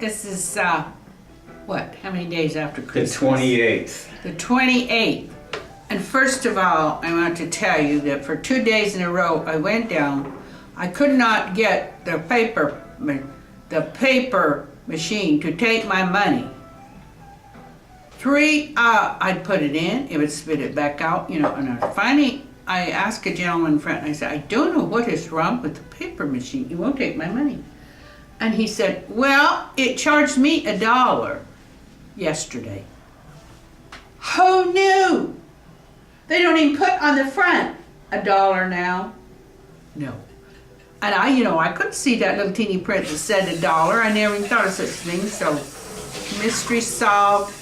This is, what, how many days after The Christmas? 28th. The 28th. And first of all, I want to tell you that for 2 days in a row, I went down. I could not get the paper machine to take my money. I'd put it in, it would spit it back out, and finally, I asked a gentleman friend, I said, I don't know what is wrong with the paper machine. It won't take my money. And he said, well, it charged me $1 yesterday. Who knew? They don't even put on the front $1 now. No. And I couldn't see that little teeny print that said $1. I never even thought of such things. So, mystery solved.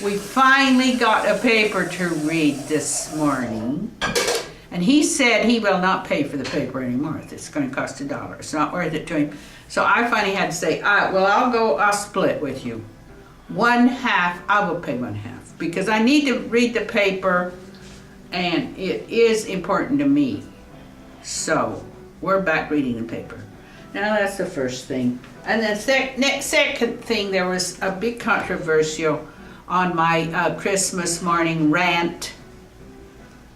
We finally got a paper to read this morning. And he said he will not pay for the paper anymore. It's going to cost $1. It's not worth it to him. So I finally had to say, I'll split with you. 1/2, I will pay 1/2. Because I need to read the paper, and it is important to me. So, we're back reading the paper. Now that's the first thing. And then second thing, there was a big controversial on my Christmas morning rant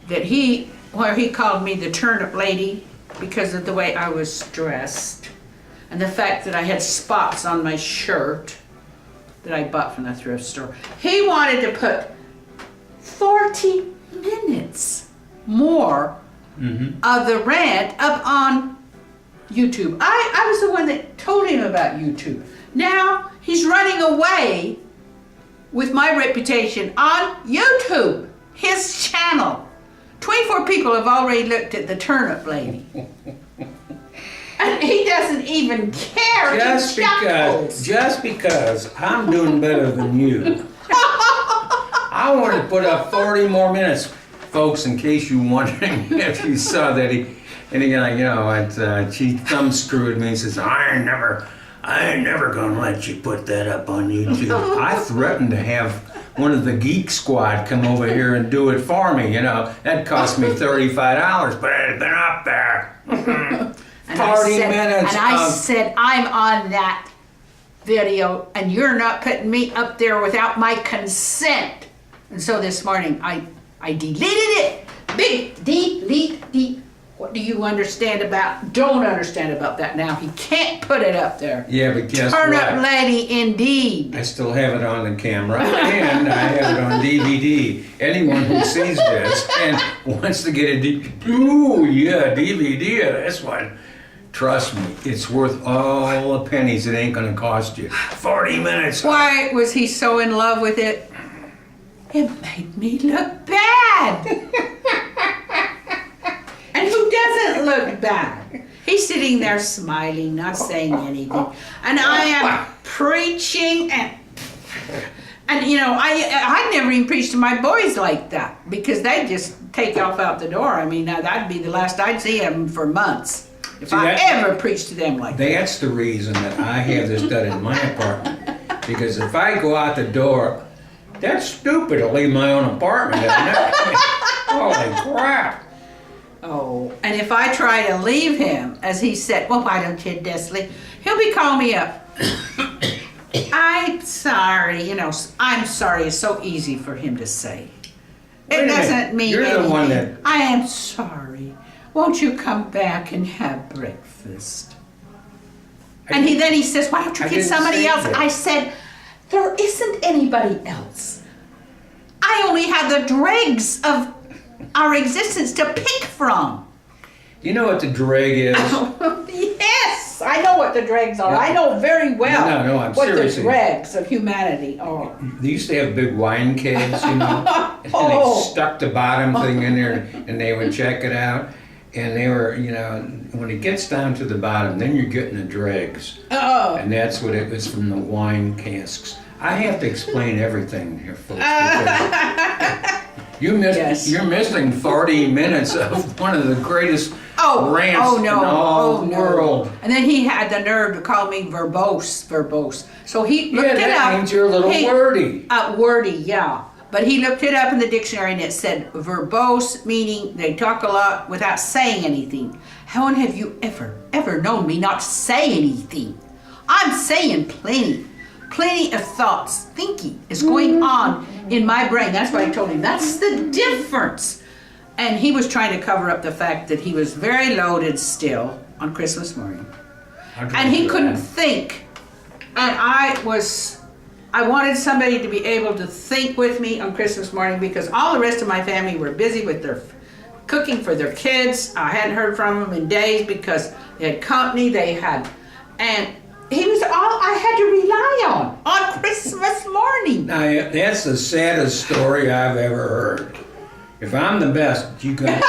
where he called me the turnip lady because of the way I was dressed and the fact that I had spots on my shirt that I bought from the thrift store. He wanted to put 40 minutes more of the rant up on YouTube. I was the one that told him about YouTube. Now he's running away with my reputation on YouTube, his channel. 24 people have already looked at the turnip lady. And he doesn't even care. Just because I'm doing better than you, I want to put up 40 more minutes, folks. In case you're wondering if you saw that she thumb screwed me and says, I ain't never gonna let you put that up on YouTube. I threatened to have one of the Geek Squad come over here and do it for me. That cost me $35, but it had been up there. 40 minutes. And I said, I'm on that video, and you're not putting me up there without my consent. And so this morning, I deleted it. Big delete. What do you don't understand about that now. He can't put it up there. Yeah, but guess what? Turnip lady indeed. I still have it on the camera, and I have it on DVD. Anyone who sees this and wants to get a DVD of this one, trust me, it's worth all the pennies it ain't gonna cost you. 40 minutes. Why was he so in love with it? It made me look bad. And who doesn't look bad? He's sitting there smiling, not saying anything. And I am preaching and I never even preached to my boys like that because they just take off out the door. I mean, that'd be the last I'd see them for months. If I ever preached to them like that. That's the reason that I have this done in my apartment. Because if I go out the door, that's stupid to leave my own apartment, isn't it? Holy crap. Oh, and if I try to leave him, as he said, well, why don't you, Desley? He'll be calling me up. I'm sorry, I'm sorry is so easy for him to say. It doesn't mean You're anything. the one that... I am sorry. Won't you come back and have breakfast? And then he says, why don't you get somebody else? I said, there isn't anybody else. I only have the dregs of our existence to pick from. You know what the dreg is? Yes, I know what the dregs are. Yeah. I know very well I'm what seriously. The dregs of humanity are. They used to have big wine kegs, and they stuck the bottom thing in there, and they would check it out. And they were, when it gets down to the bottom, then you're getting the dregs. Oh. And that's what it was from the wine casks. I have to explain everything here, folks. You're missing 40 minutes of one of the greatest rants in all the world. And then he had the nerve to call me verbose. So he looked it up. That means you're a little wordy. Wordy, yeah. But he looked it up in the dictionary and it said verbose, meaning they talk a lot without saying anything. How have you ever known me not say anything? I'm saying plenty. plenty of thoughts, thinking is going on in my brain. That's what I told him. That's the difference. And he was trying to cover up the fact that he was very loaded still on Christmas morning. And he couldn't think. And I wanted somebody to be able to think with me on Christmas morning because all the rest of my family were busy with their cooking for their kids. I hadn't heard from them in days because they had company, and he was all I had to rely on Christmas morning. Now, that's the saddest story I've ever heard. If I'm the best, you got to.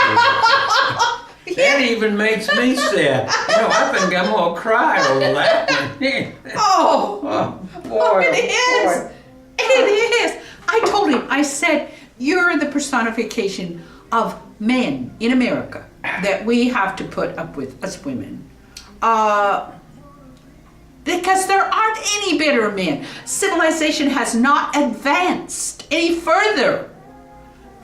That even makes me sad. I think I'm gonna cry over that one. Oh, boy, it is. boy. It is. I told him, I said, you're the personification of men in America that we have to put up with, us women. Because there aren't any better men. Civilization has not advanced any further.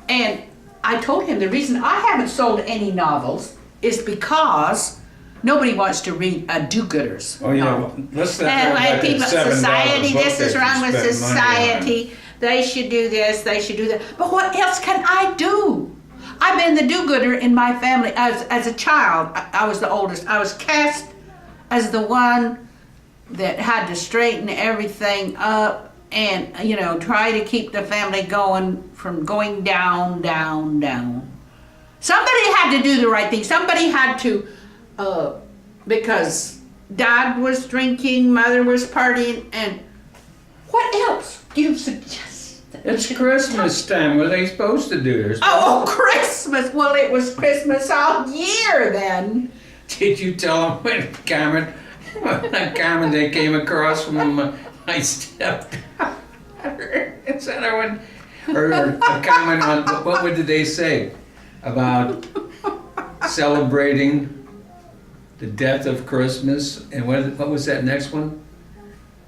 And I told him the reason I haven't sold any novels is because nobody wants to read a do-gooders. Oh, yeah. novel. Let's not And talk like about people, that $7 society, book this that is you wrong with spend money on. society. They should do this, they should do that. But what else can I do? I've been the do-gooder in my family. As a child, I was the oldest. I was cast as the one that had to straighten everything up and, try to keep the family going from going down, down, down. Somebody had to do the right thing. Somebody had to, because Dad was drinking, Mother was partying, and what else do you suggest? It's Christmas time. What are they supposed to do? Oh, Christmas! Well, it was Christmas all year then. Did you tell them when comment they came across from my stepdaughter? Is that one? Or a comment on what did they say about celebrating the death of Christmas? And what was that next one?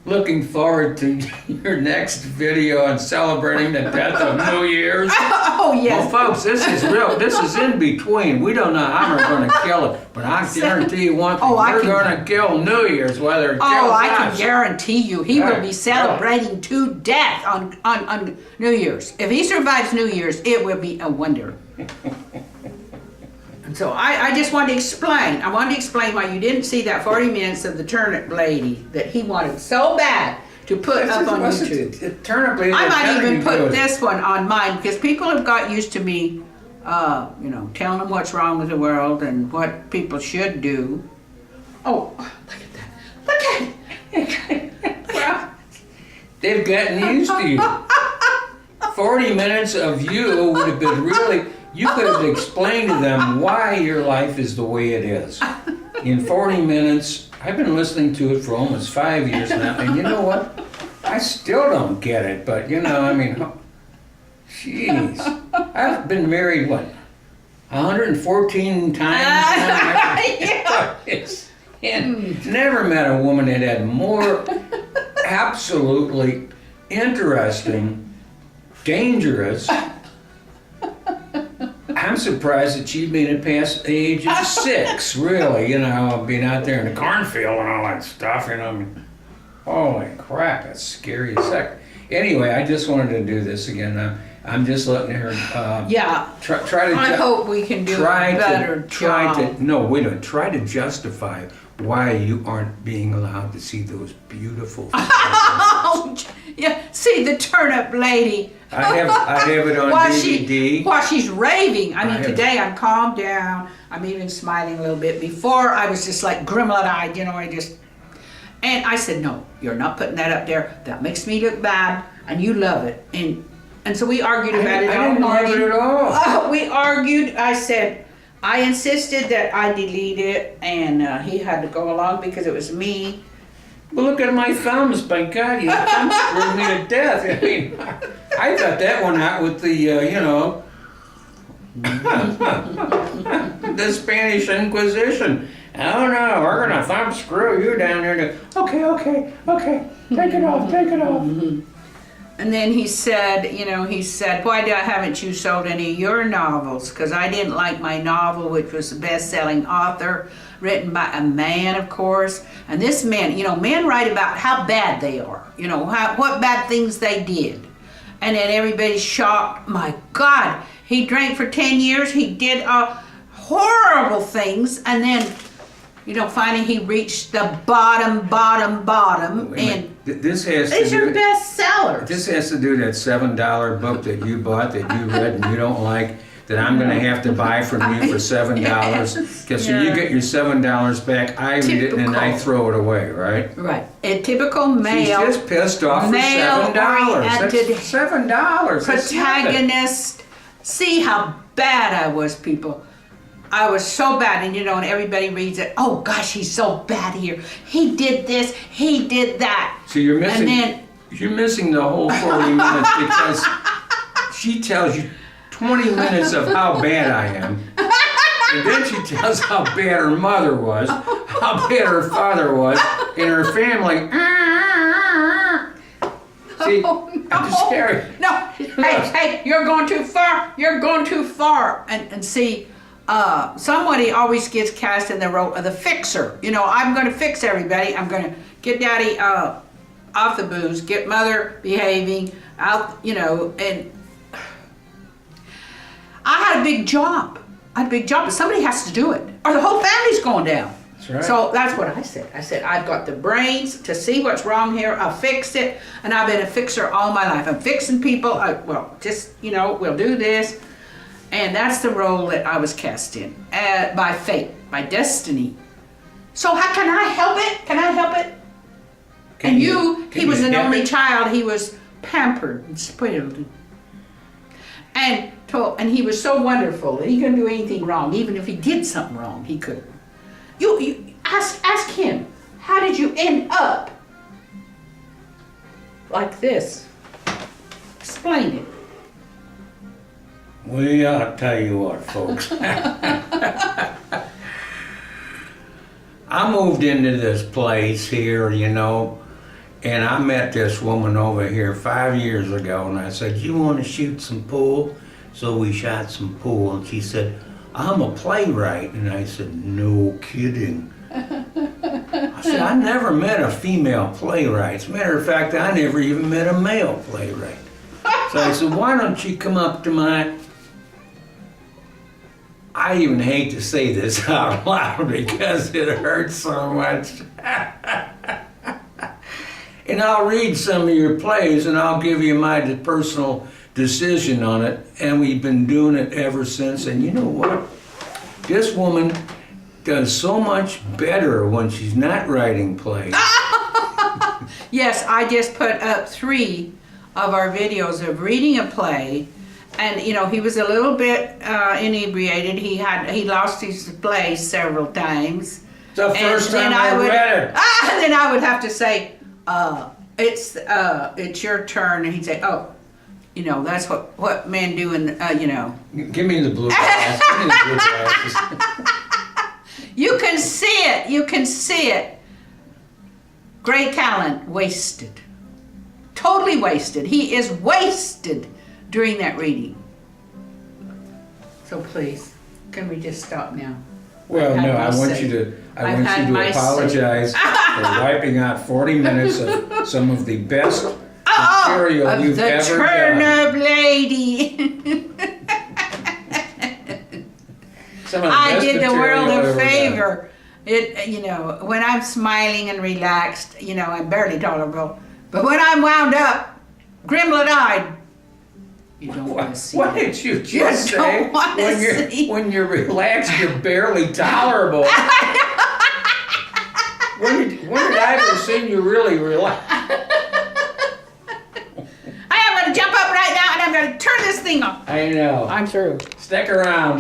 Looking forward to your next video on celebrating the death of New Year's. Oh, yes. Well, folks, this is real. This is in between. We don't know how we're going to kill it, but I guarantee you one thing: we're going to kill New Year's, whether it kills Oh, I us. can guarantee you, he will be celebrating to death on New Year's. If he survives New Year's, it will be a wonder. And so I just wanted to explain. I wanted to explain why you didn't see that 40 minutes of the Turnip lady that he wanted so bad to put up on YouTube. Turnip lady. I might even put this one on mine because people have got used to me, telling them what's wrong with the world and what people should do. Oh, look at that. Look at it. Well, they've gotten used to you. 40 minutes of you would have been really, you could have explained to them why your life is the way it is. In 40 minutes, I've been listening to it for almost 5 years now, and you know what? I still don't get it, but jeez. I've been married, 114 times now? Yeah. And never met a woman that had more absolutely interesting, dangerous. I'm surprised that she made it past the age of 6, really, being out there in the cornfield and all that stuff, Holy crap, that's scary as heck. Anyway, I just wanted to do this again. I'm just letting her try to I hope we can do a better job. Try to justify why you aren't being allowed to see those beautiful Oh, yeah, see the Turnip lady. I have it on DVD. While she's raving. Today I'm calmed down. I'm even smiling a little bit. Before I was just like grimlet-eyed, and I said, no, you're not putting that up there. That makes me look bad, and you love it. And so we argued about it all I didn't love it at all. We argued. I insisted that I delete it, and he had to go along because it was me. Well, look at my thumbs. By God, your thumbs screwed me to death. I got that one out with the, the Spanish Inquisition. Oh no, we're gonna thumb screw you down there. Okay, take it off. And then he said, why haven't you sold any of your novels? Because I didn't like my novel, which was the best-selling author. written by a man, of course. And this man, men write about how bad they are, what bad things they did. And then everybody's shocked. My God, he drank for 10 years. He did horrible things. And then, finally he reached the bottom. And this has these are bestsellers. This has to do that $7 book that you bought that you read and you don't like, that I'm going to have to buy from you for $7. Because when you get your $7 back, I read it and I throw it away, right? Right. A typical male. She's just pissed off for $7. That's $7. Protagonist. See how bad I was, people. I was so bad, and and everybody reads it. Oh gosh, he's so bad here. He did this, he did that. So you're missing the whole 40 minutes because she tells you 20 minutes of how bad I am. And then she tells how bad her mother was, how bad her father was, and her family. See, No. Hey, you're going too far. You're going too far. And see, somebody always gets cast in the role of the fixer. I'm going to fix everybody. I'm going to get daddy off the booze, get mother behaving out, and I had a big job. But somebody has to do it, or the whole family's going down. That's right. So that's what I said. I said, I've got the brains to see what's wrong here. I'll fix it. And I've been a fixer all my life. I'm fixing people. We'll do this. And that's the role that I was cast in, by fate, by destiny. So how can I help it? Can I help it? He was an only child. He was pampered and spoiled. And he was so wonderful. He couldn't do anything wrong. Even if he did something wrong, he couldn't. You ask him, how did you end up like this? Explain it. Well, I'll tell you what, folks. I moved into this place here, and I met this woman over here 5 years ago, and I said, you want to shoot some pool? So we shot some pool, and she said, I'm a playwright. And I said, no kidding. I said, I never met a female playwright. As a matter of fact, I never even met a male playwright. So I said, why don't you come up to my... I even hate to say this out loud because it hurts so much. And I'll read some of your plays and I'll give you my personal decision on it. And we've been doing it ever since. And you know what? This woman does so much better when she's not writing plays. Yes, I just put up 3 of our videos of reading a play. And he was a little bit inebriated. He lost his place several times. The first time I read it. Then I would have to say, it's your turn, and he'd say, oh, that's what men do, and Give me the blue glasses. Give me the blue glasses. You can see it. You can see it. Great talent wasted. Totally wasted. He is wasted during that reading. So please, can we just stop now? Well, no, I want you to apologize for wiping out 40 minutes of some of the best material you've ever done. The Turnip lady. I did the world a favor. When I'm smiling and relaxed, I'm barely tolerable. But when I'm wound up, grimlet-eyed, you don't want to see What did you just say? When you're relaxed, you're barely tolerable. When did I ever see you really relaxed? I am going to jump up right now and I'm going to turn this thing off. I know. I'm through. Stick around.